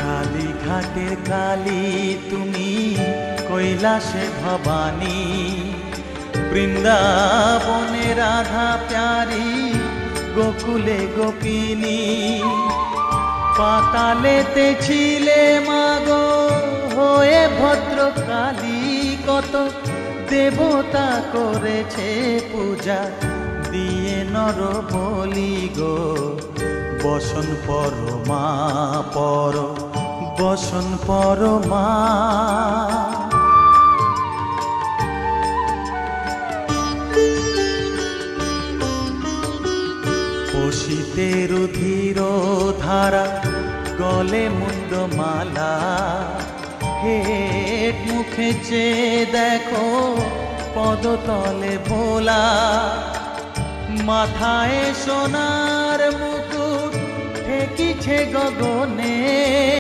কালীঘাটের কালী তুমি, কৈলাসে ভবানী, বৃন্দাবনে রাধা প্যারি, গোকুলে গোপিনী। পাতালেতে ছিলে মাগো হয়ে ভদ্রকালী, কত দেবতা করেছে পূজা দিয়ে নর বলি গো। বসন পরমা পর, বসন পরমা। পশিতে রুধির ধারা, গলে মুন্ডমালা, হেট মুখে চেয়ে দেখো পদতলে ভোলা। মাথায় সোনার মুকুট ঠেকিছে গগনে।